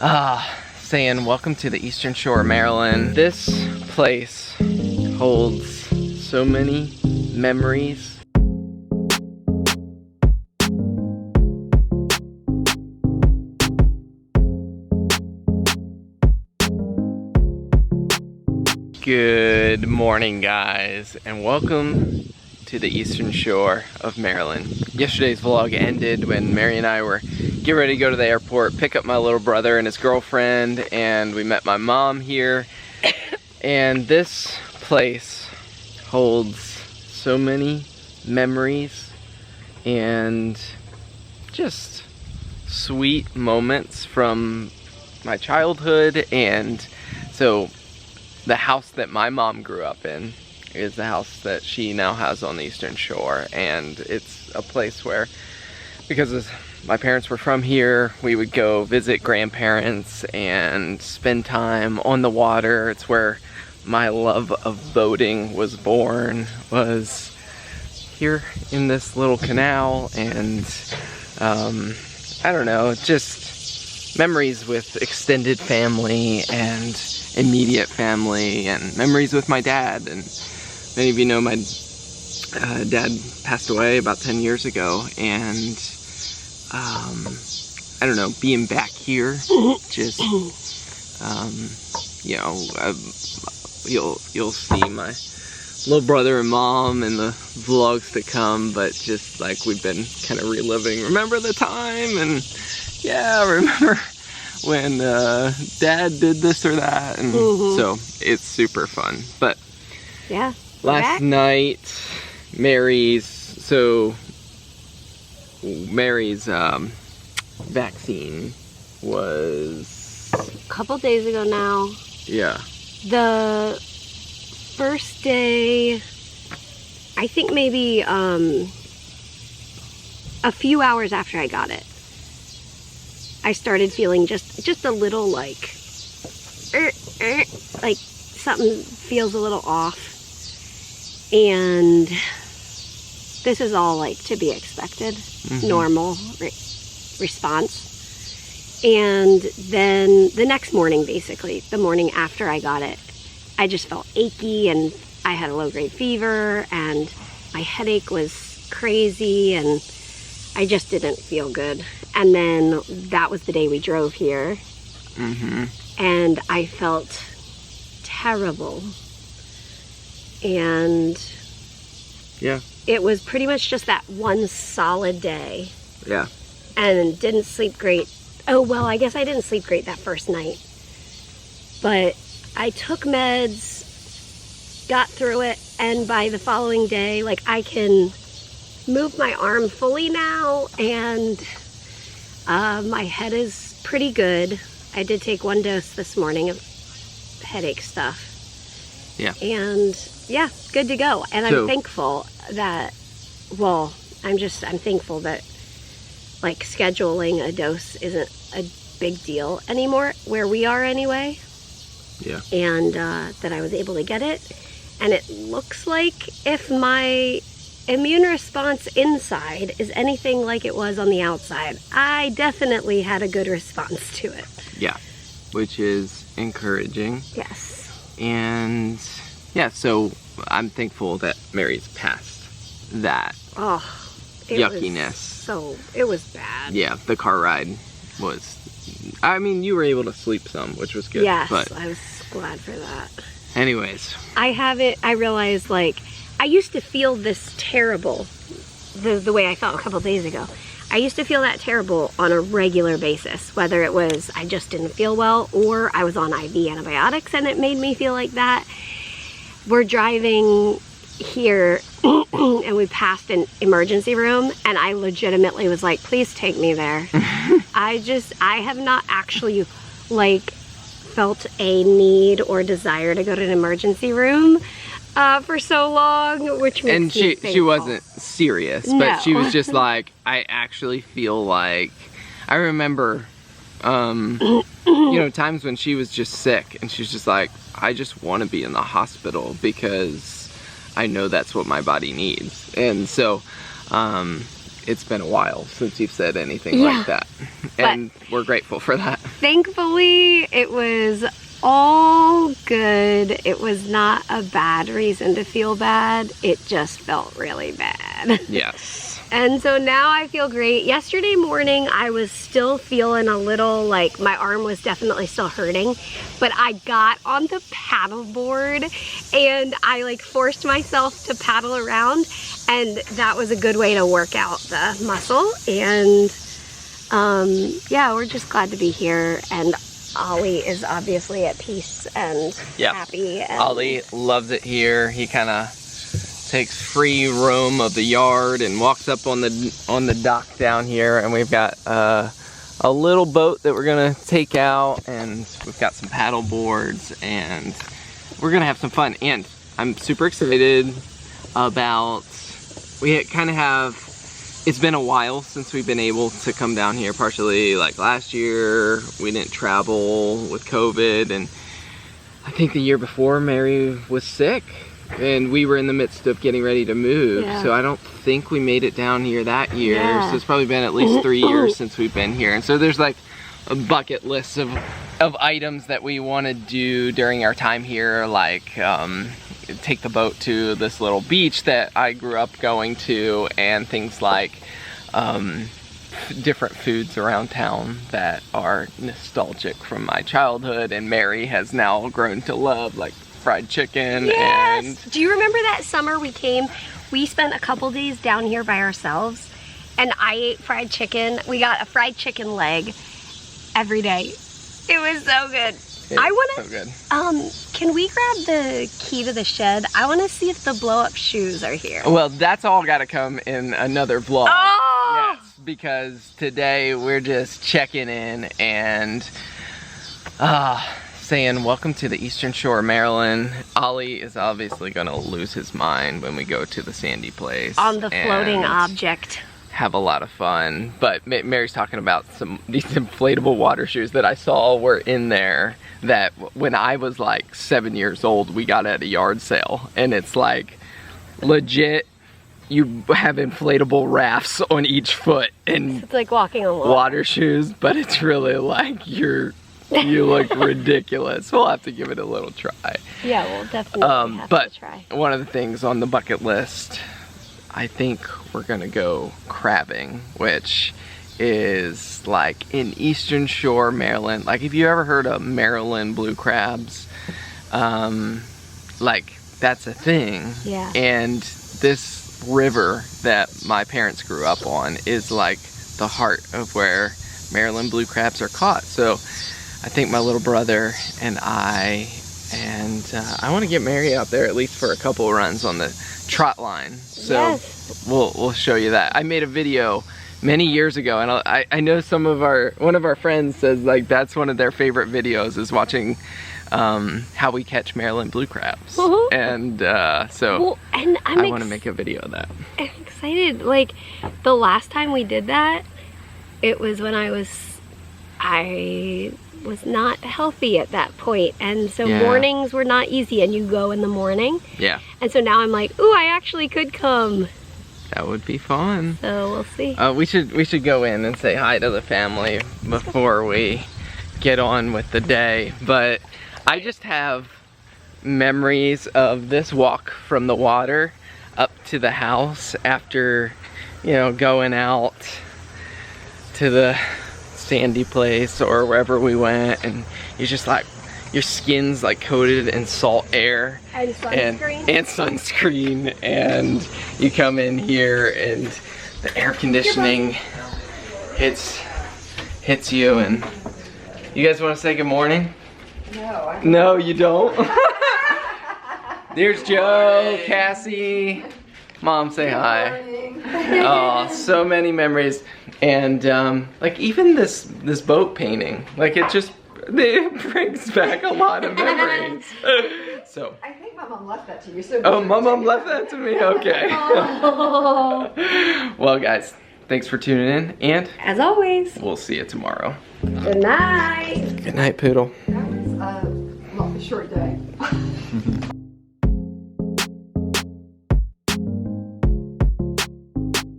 Saying welcome to the Eastern Shore of Maryland. This place holds so many memories. Good morning, guys, and welcome to the Eastern Shore of Maryland. Yesterday's vlog ended when Mary and I were getting ready to go to the airport, pick up my little brother and his girlfriend, and we met my mom here. And this place holds so many memories and just sweet moments from my childhood. And so the house that my mom grew up in is the house that she now has on the Eastern Shore, and it's a place where, because my parents were from here, we would go visit grandparents and spend time on the water. It's where my love of boating was born, was here in this little canal. And I don't know, just memories with extended family and immediate family, and memories with my dad. And many of you know my dad passed away about 10 years ago, and I don't know, being back here, just you know, you'll see my little brother and mom in the vlogs to come, but just like we've been kind of reliving, remember the time, and yeah, remember when dad did this or that, and so it's super fun. But yeah, last night Mary's vaccine was a couple days ago now. Yeah, the first day, I think maybe a few hours after I got it, I started feeling just a little like something feels a little off. And this is all like to be expected, normal response. And then the next morning, basically, the morning after I got it, I just felt achy, and I had a low-grade fever, and my headache was crazy, and I just didn't feel good. And then that was the day we drove here, and I felt terrible. And yeah, it was pretty much just that one solid day. Yeah. And didn't sleep great. Oh, well, I guess I didn't sleep great that first night. But I took meds, got through it, and by the following day, like, I can move my arm fully now, and my head is pretty good. I did take one dose this morning of headache stuff. Yeah. And yeah, good to go. And I'm thankful that, well, I'm thankful that like scheduling a dose isn't a big deal anymore where we are anyway. Yeah. And that I was able to get it. And it looks like if my immune response inside is anything like it was on the outside, I definitely had a good response to it. Yeah, which is encouraging. Yes. And yeah, so I'm thankful that Mary's past that yuckiness. It was bad. Yeah, the car ride was, I mean, you were able to sleep some, which was good. Yes, but I was glad for that. Anyways. I realized, like, I used to feel this terrible, the way I felt a couple days ago. I used to feel that terrible on a regular basis, whether it was I just didn't feel well or I was on IV antibiotics and it made me feel like that. We're driving here and we passed an emergency room, and I legitimately was like, please take me there. I have not actually like felt a need or desire to go to an emergency room for so long, which makes me thankful. She wasn't serious, but she was just like, I actually feel like, I remember you know, times when she was just sick and she's just like, I just want to be in the hospital because I know that's what my body needs. And so it's been a while since you've said anything like that. And we're grateful for that. Thankfully, it was all good. It was not a bad reason to feel bad. It just felt really bad. Yes. And so now I feel great. Yesterday morning, I was still feeling a little like my arm was definitely still hurting, but I got on the paddle board and I like forced myself to paddle around, and that was a good way to work out the muscle. And yeah, we're just glad to be here. And Ollie is obviously at peace and happy. And Ollie loves it here. He kind of takes free roam of the yard and walks up on the dock down here, and we've got a little boat that we're gonna take out, and we've got some paddle boards, and we're gonna have some fun. And I'm super excited about, we kind of have, it's been a while since we've been able to come down here, partially like last year we didn't travel with COVID, and I think the year before Mary was sick and we were in the midst of getting ready to move. So I don't think we made it down here that year. So it's probably been at least 3 years since we've been here. And so there's like a bucket list of items that we want to do during our time here, like take the boat to this little beach that I grew up going to, and things like different foods around town that are nostalgic from my childhood and Mary has now grown to love, like fried chicken. And do you remember that summer we came? We spent a couple days down here by ourselves, and I ate fried chicken. We got a fried chicken leg every day. It was so good. I want to, so good. Can we grab the key to the shed? I want to see if the blow-up shoes are here. Well, that's all got to come in another vlog. Oh! Yes, because today we're just checking in and saying welcome to the Eastern Shore of Maryland. Ollie is obviously gonna lose his mind when we go to the sandy place. On the floating object. Have a lot of fun. But Mary's talking about these inflatable water shoes that I saw were in there that when I was like 7 years old, we got at a yard sale. And it's like legit, you have inflatable rafts on each foot and it's like walking on water shoes, but it's really like you look ridiculous. We'll have to give it a little try. Yeah, we'll definitely have to try. One of the things on the bucket list, I think we're gonna go crabbing, which is like in Eastern Shore, Maryland. Like, if you ever heard of Maryland blue crabs, like that's a thing. Yeah. And this river that my parents grew up on is like the heart of where Maryland blue crabs are caught. So I think my little brother and I want to get Mary out there at least for a couple of runs on the trot line. So we'll show you that. I made a video many years ago, and I know one of our friends says like that's one of their favorite videos is watching how we catch Maryland blue crabs. And so I want to make a video of that. I'm excited. Like the last time we did that, it was when I was not healthy at that point, and so mornings were not easy, and you go in the morning. Yeah. And so now I'm like, ooh, I actually could come. That would be fun. So we'll see. We should go in and say hi to the family before we get on with the day. But I just have memories of this walk from the water up to the house after, you know, going out to the sandy place or wherever we went, and you're just like, your skin's like coated in salt air and sunscreen and sunscreen, and you come in here and the air conditioning hits you. And you guys want to say good morning? No, you don't. There's Joe, Cassie, Mom, say hi. Oh, so many memories. And like even this boat painting, like it brings back a lot of memories. So I think my mom left that to you. So oh, my mom left that to me? Okay. Well guys, thanks for tuning in, and as always, we'll see you tomorrow. Good night. Good night, Poodle. that was a short day.